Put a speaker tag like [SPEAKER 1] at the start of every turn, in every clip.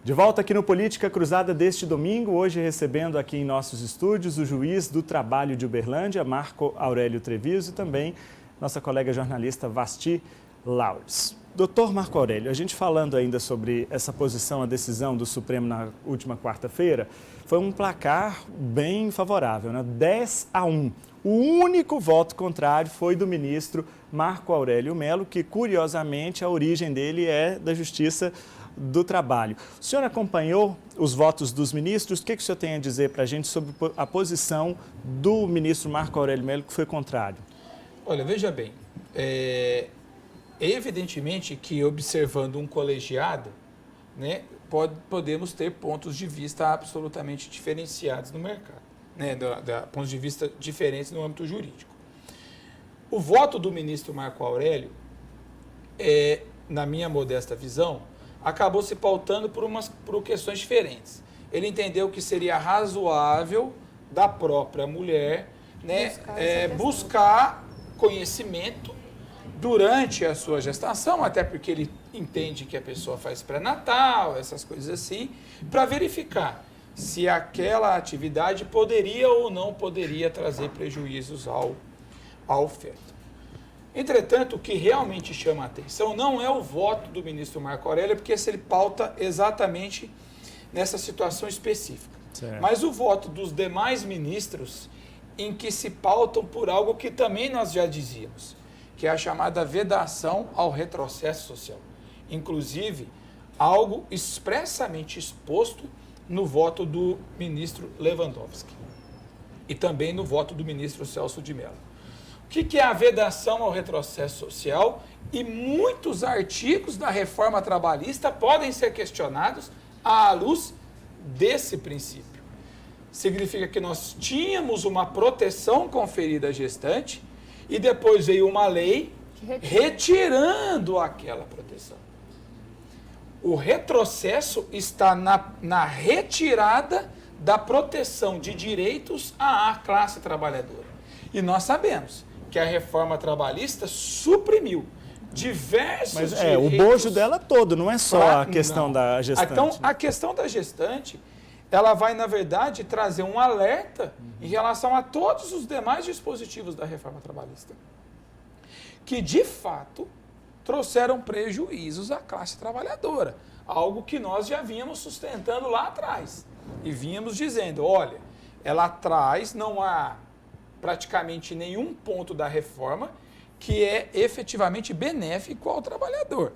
[SPEAKER 1] De volta aqui no Política Cruzada deste domingo, hoje recebendo aqui em nossos estúdios o juiz do trabalho de Uberlândia, Marco Aurélio Treviso, e também nossa colega jornalista Vasti Laures. Doutor Marco Aurélio, a gente falando ainda sobre essa posição, a decisão do Supremo na última quarta-feira, foi um placar bem favorável, né? 10-1. O único voto contrário foi do ministro Marco Aurélio Mello, que curiosamente a origem dele é da Justiça do Trabalho. O senhor acompanhou os votos dos ministros? O que o senhor tem a dizer para a gente sobre a posição do ministro Marco Aurélio Mello, que foi contrário?
[SPEAKER 2] Olha, veja bem, evidentemente que observando um colegiado, né, podemos ter pontos de vista absolutamente diferenciados no mercado, né, pontos de vista diferentes no âmbito jurídico. O voto do ministro Marco Aurélio, na minha modesta visão, acabou se pautando por questões diferentes. Ele entendeu que seria razoável da própria mulher, né, buscar conhecimento durante a sua gestação, até porque ele entende que a pessoa faz pré-natal, essas coisas assim, para verificar se aquela atividade poderia ou não poderia trazer prejuízos ao feto. Entretanto, o que realmente chama a atenção não é o voto do ministro Marco Aurélio, porque esse ele pauta exatamente nessa situação específica. Certo. Mas o voto dos demais ministros, em que se pautam por algo que também nós já dizíamos, que é a chamada vedação ao retrocesso social. Inclusive, algo expressamente exposto no voto do ministro Lewandowski e também no voto do ministro Celso de Mello. O que é a vedação ao retrocesso social? E muitos artigos da reforma trabalhista podem ser questionados à luz desse princípio. Significa que nós tínhamos uma proteção conferida à gestante e depois veio uma lei retirando aquela proteção. O retrocesso está na retirada da proteção de direitos à classe trabalhadora. E nós sabemos que a reforma trabalhista suprimiu diversos direitos.
[SPEAKER 1] O bojo dela todo, não é só a questão da gestante.
[SPEAKER 2] Então, a questão da gestante, ela vai, na verdade, trazer um alerta em relação a todos os demais dispositivos da reforma trabalhista, que, de fato, trouxeram prejuízos à classe trabalhadora, algo que nós já vínhamos sustentando lá atrás. E vínhamos dizendo, olha, ela traz, não há praticamente nenhum ponto da reforma que é efetivamente benéfico ao trabalhador.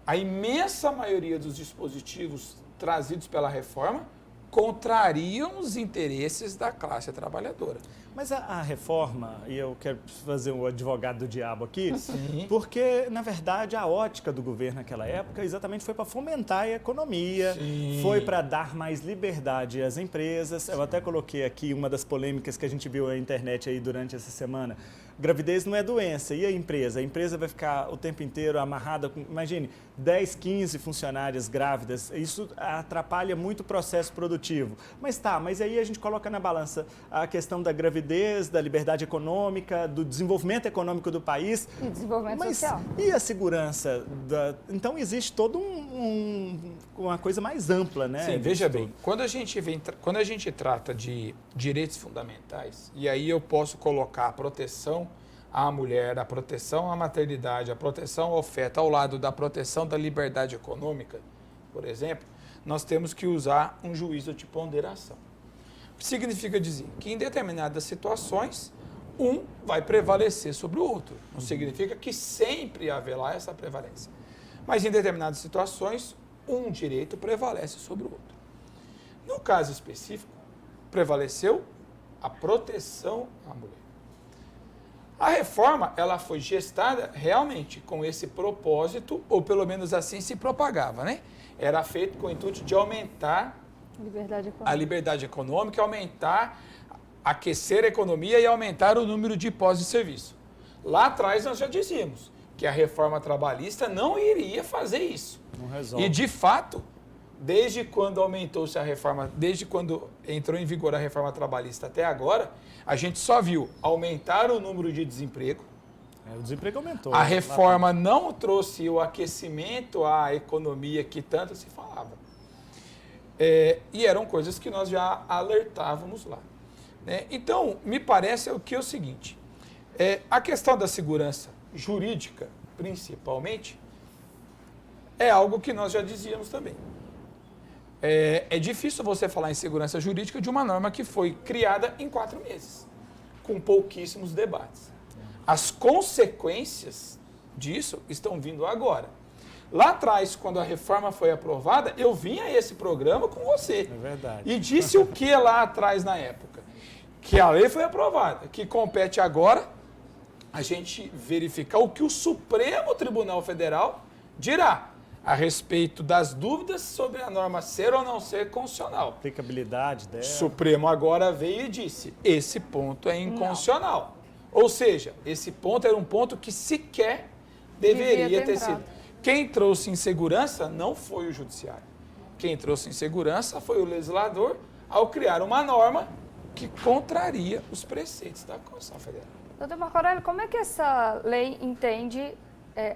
[SPEAKER 2] A imensa maioria dos dispositivos trazidos pela reforma contrariam os interesses da classe trabalhadora.
[SPEAKER 1] Mas a reforma, e eu quero fazer o advogado do diabo aqui,
[SPEAKER 2] Sim.
[SPEAKER 1] Porque, na verdade, a ótica do governo naquela época exatamente foi para fomentar a economia,
[SPEAKER 2] Sim.
[SPEAKER 1] foi para dar mais liberdade às empresas. Sim. Eu até coloquei aqui uma das polêmicas que a gente viu na internet aí durante essa semana. Gravidez não é doença, e a empresa? A empresa vai ficar o tempo inteiro amarrada com, imagine, 10, 15 funcionárias grávidas, isso atrapalha muito o processo produtivo. Mas aí a gente coloca na balança a questão da gravidez, da liberdade econômica, do desenvolvimento econômico do país.
[SPEAKER 3] E desenvolvimento social.
[SPEAKER 1] E a segurança? Então existe toda uma coisa mais ampla, né?
[SPEAKER 2] Sim, veja bem, quando a gente trata de direitos fundamentais, e aí eu posso colocar a proteção à mulher, a proteção à maternidade, a proteção ao feto, ao lado da proteção da liberdade econômica, por exemplo, nós temos que usar um juízo de ponderação. O que significa dizer que em determinadas situações, um vai prevalecer sobre o outro. Não significa que sempre haverá essa prevalência. Mas em determinadas situações, um direito prevalece sobre o outro. No caso específico, prevaleceu a proteção à mulher. A reforma, ela foi gestada realmente com esse propósito, ou pelo menos assim se propagava, né? Era feito com o intuito de aumentar a liberdade econômica, aumentar, aquecer a economia e aumentar o número de postos de serviço. Lá atrás nós já dizíamos que a reforma trabalhista não iria fazer isso.
[SPEAKER 1] Não resolve.
[SPEAKER 2] E de fato, desde quando aumentou-se a reforma, desde quando entrou em vigor a reforma trabalhista até agora, a gente só viu aumentar o número de desemprego.
[SPEAKER 1] O desemprego aumentou.
[SPEAKER 2] A reforma não trouxe o aquecimento à economia que tanto se falava. E eram coisas que nós já alertávamos lá. Né? Então, me parece o seguinte, a questão da segurança jurídica, principalmente, é algo que nós já dizíamos também. É difícil você falar em segurança jurídica de uma norma que foi criada em 4 meses, com pouquíssimos debates. As consequências disso estão vindo agora. Lá atrás, quando a reforma foi aprovada, eu vim a esse programa com você.
[SPEAKER 1] É verdade.
[SPEAKER 2] E disse o que lá atrás na época? Que a lei foi aprovada, que compete agora a gente verificar o que o Supremo Tribunal Federal dirá a respeito das dúvidas sobre a norma ser ou não ser constitucional.
[SPEAKER 1] Aplicabilidade dela.
[SPEAKER 2] O Supremo agora veio e disse, esse ponto é inconstitucional. Ou seja, esse ponto era um ponto que sequer deveria ter sido. Quem trouxe insegurança não foi o Judiciário. Quem trouxe insegurança foi o legislador ao criar uma norma que contraria os preceitos da Constituição Federal.
[SPEAKER 3] Doutor Marco Aurélio, como é que essa lei entende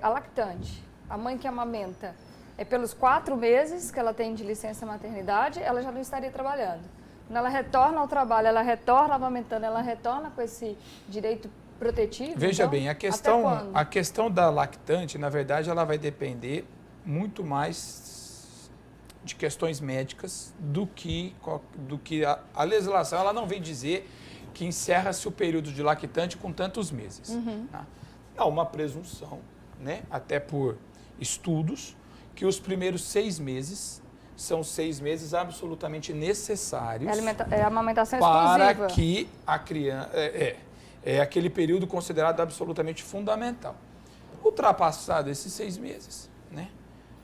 [SPEAKER 3] a lactante, a mãe que amamenta? É pelos 4 meses que ela tem de licença maternidade, ela já não estaria trabalhando. Quando ela retorna ao trabalho, ela retorna amamentando, ela retorna com esse direito protetivo?
[SPEAKER 2] Veja
[SPEAKER 3] então,
[SPEAKER 2] bem, a questão da lactante, na verdade, ela vai depender muito mais de questões médicas do que a legislação. Ela não vem dizer que encerra-se o período de lactante com tantos meses. Tá? Há uma presunção, né, até por estudos, que os primeiros 6 meses são 6 meses absolutamente necessários
[SPEAKER 3] é a amamentação
[SPEAKER 2] para
[SPEAKER 3] exclusiva.
[SPEAKER 2] que a criança... É aquele período considerado absolutamente fundamental. Ultrapassado esses 6 meses, né,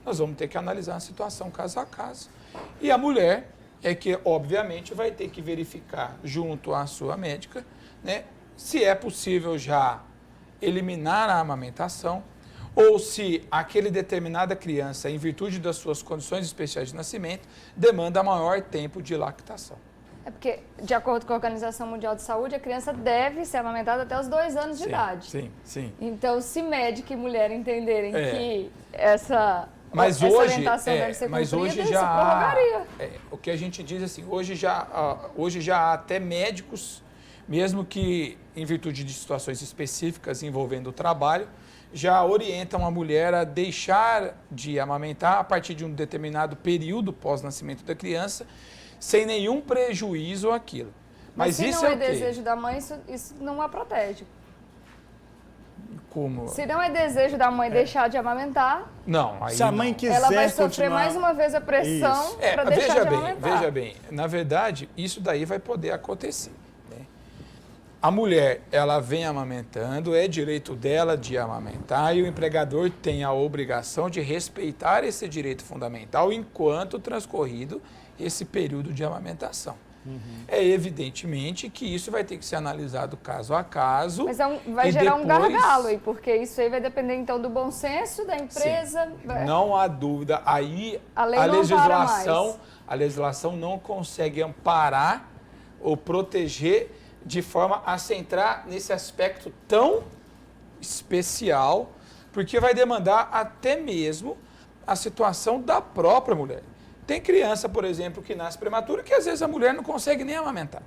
[SPEAKER 2] nós vamos ter que analisar a situação caso a caso. E a mulher é que, obviamente, vai ter que verificar junto à sua médica, né, se é possível já eliminar a amamentação ou se aquele determinada criança, em virtude das suas condições especiais de nascimento, demanda maior tempo de lactação.
[SPEAKER 3] É porque, de acordo com a Organização Mundial de Saúde, a criança deve ser amamentada até os 2 anos de idade.
[SPEAKER 2] Sim.
[SPEAKER 3] Então, se médico e mulher entenderem que essa orientação deve ser
[SPEAKER 2] mas
[SPEAKER 3] cumprida,
[SPEAKER 2] hoje
[SPEAKER 3] isso
[SPEAKER 2] já
[SPEAKER 3] prorrogaria.
[SPEAKER 2] O que a gente diz assim, hoje já há até médicos, mesmo que em virtude de situações específicas envolvendo o trabalho, já orientam a mulher a deixar de amamentar a partir de um determinado período pós-nascimento da criança, sem nenhum prejuízo àquilo. Mas
[SPEAKER 3] se
[SPEAKER 2] isso
[SPEAKER 3] não
[SPEAKER 2] é
[SPEAKER 3] é
[SPEAKER 2] o quê?
[SPEAKER 3] desejo da mãe, isso não a protege.
[SPEAKER 2] Como?
[SPEAKER 3] Se não é desejo da mãe deixar de amamentar,
[SPEAKER 2] Não, aí
[SPEAKER 1] Se a mãe
[SPEAKER 2] não.
[SPEAKER 1] quiser
[SPEAKER 3] ela vai sofrer
[SPEAKER 1] continuar...
[SPEAKER 3] mais uma vez a pressão para deixar de amamentar.
[SPEAKER 2] Veja bem, na verdade, isso daí vai poder acontecer. Né? A mulher, ela vem amamentando, é direito dela de amamentar e o empregador tem a obrigação de respeitar esse direito fundamental enquanto transcorrido esse período de amamentação. É evidentemente que isso vai ter que ser analisado caso a caso.
[SPEAKER 3] Mas vai gerar um gargalo aí, porque isso aí vai depender então do bom senso da empresa.
[SPEAKER 2] Não há dúvida. Aí
[SPEAKER 3] a
[SPEAKER 2] legislação não consegue amparar ou proteger de forma a se entrar nesse aspecto tão especial, porque vai demandar até mesmo a situação da própria mulher. Tem criança, por exemplo, que nasce prematura, que às vezes a mulher não consegue nem amamentar.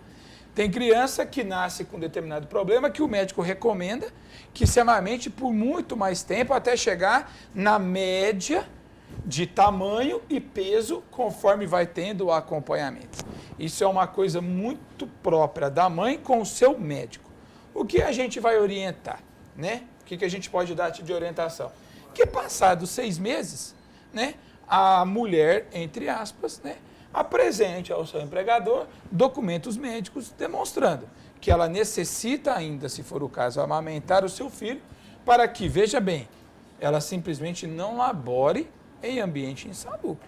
[SPEAKER 2] Tem criança que nasce com determinado problema que o médico recomenda que se amamente por muito mais tempo até chegar na média de tamanho e peso conforme vai tendo o acompanhamento. Isso é uma coisa muito própria da mãe com o seu médico. O que a gente vai orientar, né? O que a gente pode dar de orientação? Que passados 6 meses, né, a mulher, entre aspas, né, apresente ao seu empregador documentos médicos demonstrando que ela necessita ainda, se for o caso, amamentar o seu filho para que, veja bem, ela simplesmente não labore em ambiente insalubre,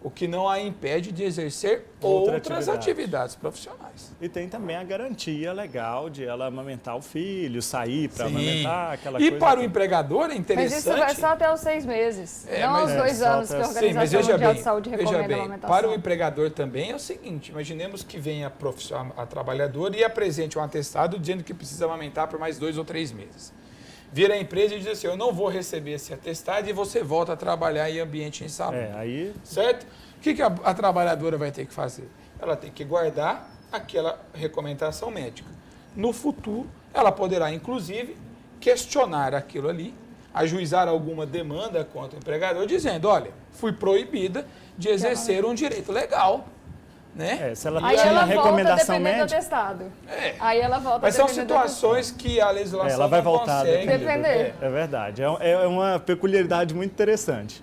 [SPEAKER 2] o que não a impede de exercer outras atividades profissionais.
[SPEAKER 1] E tem também a garantia legal de ela amamentar o filho, sair para
[SPEAKER 2] Sim.
[SPEAKER 1] amamentar, aquela coisa.
[SPEAKER 2] E para o empregador é interessante...
[SPEAKER 3] Mas isso vai só até os 6 meses, não os 2 anos que a Organização Mundial de Saúde recomenda a amamentação.
[SPEAKER 2] Para o empregador também é o seguinte, imaginemos que venha a trabalhadora e apresente um atestado dizendo que precisa amamentar por mais 2 ou 3 meses. vira a empresa e diz assim, eu não vou receber esse atestado e você volta a trabalhar em ambiente insalubre.
[SPEAKER 1] Aí...
[SPEAKER 2] Certo? O que a trabalhadora vai ter que fazer? Ela tem que guardar aquela recomendação médica. No futuro, ela poderá, inclusive, questionar aquilo ali, ajuizar alguma demanda contra o empregador, dizendo, olha, fui proibida de exercer um direito legal. Né?
[SPEAKER 1] Se ela
[SPEAKER 3] aí
[SPEAKER 1] tinha
[SPEAKER 3] ela
[SPEAKER 1] recomendação
[SPEAKER 3] volta
[SPEAKER 1] médica...
[SPEAKER 3] do atestado. Aí ela volta
[SPEAKER 2] Mas são situações que a legislação
[SPEAKER 1] ela vai
[SPEAKER 2] não
[SPEAKER 1] voltar
[SPEAKER 2] consegue
[SPEAKER 3] depender.
[SPEAKER 1] É verdade. É uma peculiaridade muito interessante.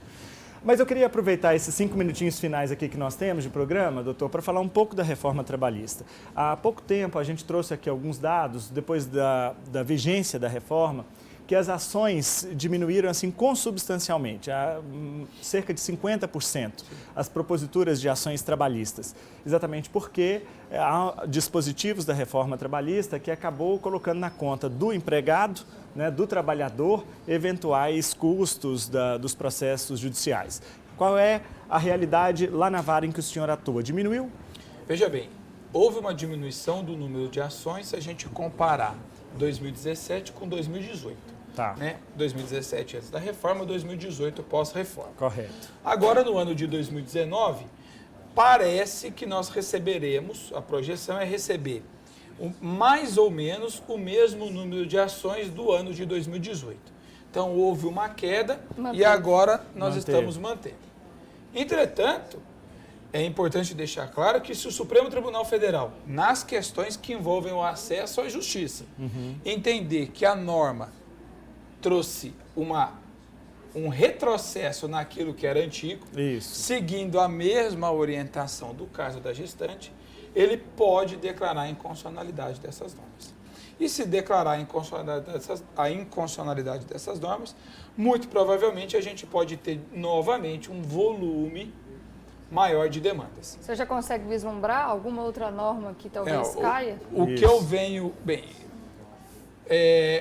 [SPEAKER 1] Mas eu queria aproveitar esses 5 minutinhos finais aqui que nós temos de programa, doutor, para falar um pouco da reforma trabalhista. Há pouco tempo a gente trouxe aqui alguns dados, depois da vigência da reforma, que as ações diminuíram assim consubstancialmente, cerca de 50%, as proposituras de ações trabalhistas. Exatamente porque há dispositivos da reforma trabalhista que acabou colocando na conta do empregado, né, do trabalhador, eventuais custos dos processos judiciais. Qual é a realidade lá na vara em que o senhor atua? Diminuiu?
[SPEAKER 2] Veja bem, houve uma diminuição do número de ações se a gente comparar 2017 com 2018.
[SPEAKER 1] Tá.
[SPEAKER 2] Né? 2017 antes da reforma, 2018 pós-reforma.
[SPEAKER 1] Correto.
[SPEAKER 2] Agora, no ano de 2019, parece que nós receberemos, a projeção é receber mais ou menos o mesmo número de ações do ano de 2018. Então, houve uma queda e agora nós estamos mantendo. Entretanto, é importante deixar claro que se o Supremo Tribunal Federal, nas questões que envolvem o acesso à justiça, entender que a norma trouxe um retrocesso naquilo que era antigo, seguindo a mesma orientação do caso da gestante, ele pode declarar a inconstitucionalidade dessas normas. E se declarar a inconstitucionalidade dessas normas, muito provavelmente a gente pode ter novamente um volume maior de demandas.
[SPEAKER 3] Você já consegue vislumbrar alguma outra norma que talvez caia?
[SPEAKER 2] O que eu venho... Bem,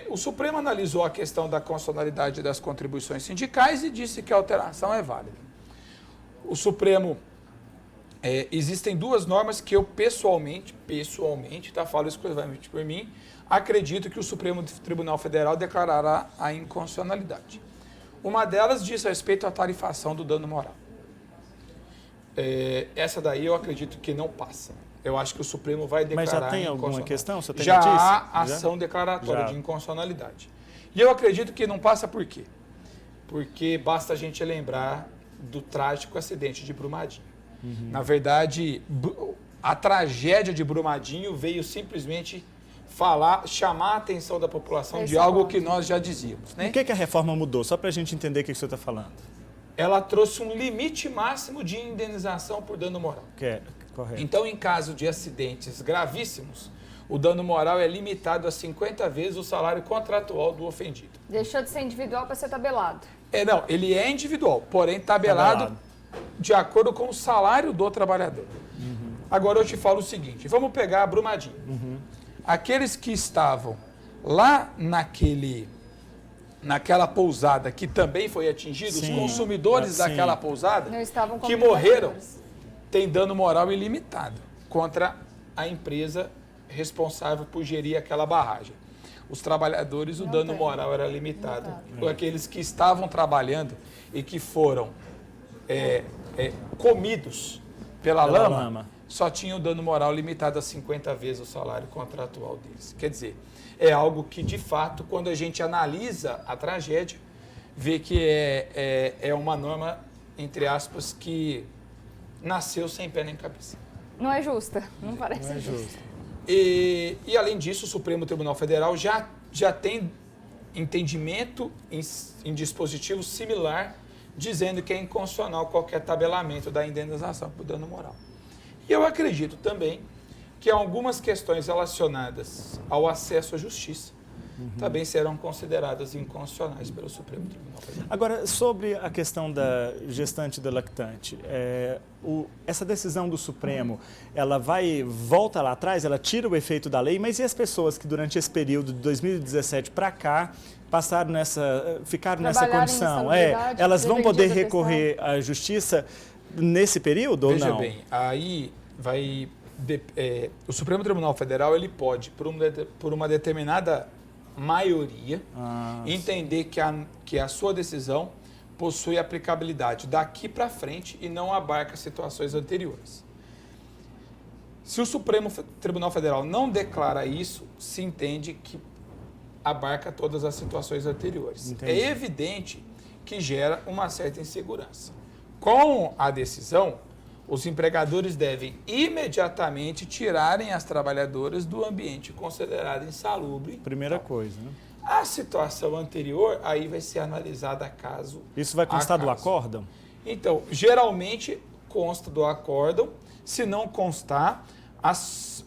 [SPEAKER 2] o Supremo analisou a questão da constitucionalidade das contribuições sindicais e disse que a alteração é válida. O Supremo... existem duas normas que eu pessoalmente, falo exclusivamente por mim, acredito que o Supremo Tribunal Federal declarará a inconstitucionalidade. Uma delas diz respeito à tarifação do dano moral. Essa daí eu acredito que não passa. Eu acho que o Supremo vai declarar.
[SPEAKER 1] Mas já tem alguma questão? Você tem
[SPEAKER 2] já
[SPEAKER 1] notícia?
[SPEAKER 2] Há ação declaratória de inconstitucionalidade. E eu acredito que não passa por quê? Porque basta a gente lembrar do trágico acidente de Brumadinho. Na verdade, a tragédia de Brumadinho veio simplesmente chamar a atenção da população de algo que nós já dizíamos. Né?
[SPEAKER 1] O que a reforma mudou? Só para a gente entender o que o senhor está falando.
[SPEAKER 2] Ela trouxe um limite máximo de indenização por dano moral.
[SPEAKER 1] Correto.
[SPEAKER 2] Então, em caso de acidentes gravíssimos, o dano moral é limitado a 50 vezes o salário contratual do ofendido.
[SPEAKER 3] Deixou de ser individual para ser tabelado.
[SPEAKER 2] Não, ele é individual, porém tabelado de acordo com o salário do trabalhador. Agora eu te falo o seguinte, vamos pegar a Brumadinho. Aqueles que estavam lá naquela pousada que também foi atingida, os consumidores daquela pousada, que morreram, tem dano moral ilimitado contra a empresa responsável por gerir aquela barragem. Os trabalhadores, o dano moral era limitado. Aqueles que estavam trabalhando e que foram comidos pela lama, só tinham o dano moral limitado a 50 vezes o salário contratual deles. Quer dizer, é algo que, de fato, quando a gente analisa a tragédia, vê que é uma norma, entre aspas, que nasceu sem pé nem cabeça.
[SPEAKER 3] Não é justa, não parece justa.
[SPEAKER 2] E, além disso, o Supremo Tribunal Federal já tem entendimento em dispositivo similar, dizendo que é inconstitucional qualquer tabelamento da indenização por dano moral. E eu acredito também que algumas questões relacionadas ao acesso à justiça também serão consideradas inconstitucionais pelo Supremo Tribunal Federal.
[SPEAKER 1] Agora, sobre a questão da gestante e da lactante, essa decisão do Supremo, ela volta lá atrás, ela tira o efeito da lei, mas e as pessoas que durante esse período de 2017 para cá ficaram nessa condição? Elas vão poder recorrer à justiça nesse período ou não?
[SPEAKER 2] Veja bem, aí o Supremo Tribunal Federal ele pode, por uma determinada maioria, entender que a sua decisão possui aplicabilidade daqui para frente e não abarca situações anteriores. Se o Supremo Tribunal Federal não declara isso, se entende que abarca todas as situações anteriores.
[SPEAKER 1] Entendi.
[SPEAKER 2] É evidente que gera uma certa insegurança. Com a decisão, os empregadores devem imediatamente tirarem as trabalhadoras do ambiente considerado insalubre.
[SPEAKER 1] Primeira coisa, né?
[SPEAKER 2] A situação anterior, aí vai ser analisada caso
[SPEAKER 1] Isso vai constar
[SPEAKER 2] a
[SPEAKER 1] do
[SPEAKER 2] caso.
[SPEAKER 1] acórdão?
[SPEAKER 2] Então, geralmente consta do acórdão. Se não constar, as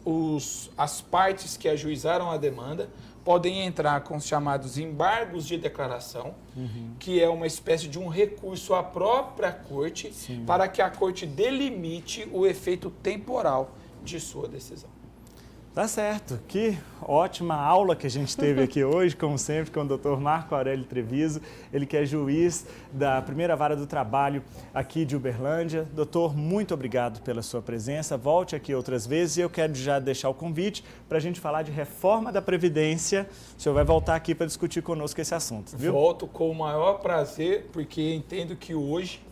[SPEAKER 2] partes que ajuizaram a demanda podem entrar com os chamados embargos de declaração, que é uma espécie de um recurso à própria corte, para que a corte delimite o efeito temporal de sua decisão.
[SPEAKER 1] Tá certo. Que ótima aula que a gente teve aqui hoje, como sempre, com o Dr. Marco Aurélio Treviso, ele que é juiz da Primeira Vara do Trabalho aqui de Uberlândia. Doutor, muito obrigado pela sua presença. Volte aqui outras vezes e eu quero já deixar o convite para a gente falar de reforma da Previdência. O senhor vai voltar aqui para discutir conosco esse assunto, viu?
[SPEAKER 2] Volto com o maior prazer, porque entendo que hoje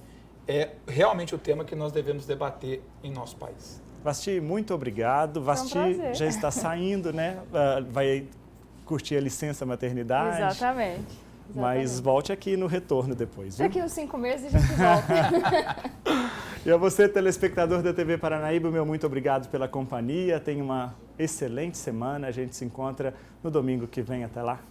[SPEAKER 2] é realmente o tema que nós devemos debater em nosso país.
[SPEAKER 1] Vasti, muito obrigado. Vasti já está saindo, né? Vai curtir a licença maternidade.
[SPEAKER 3] Exatamente.
[SPEAKER 1] Mas volte aqui no retorno depois, viu?
[SPEAKER 3] Daqui uns 5 meses a gente volta.
[SPEAKER 1] E a você, telespectador da TV Paranaíba, meu muito obrigado pela companhia. Tenha uma excelente semana. A gente se encontra no domingo que vem. Até lá.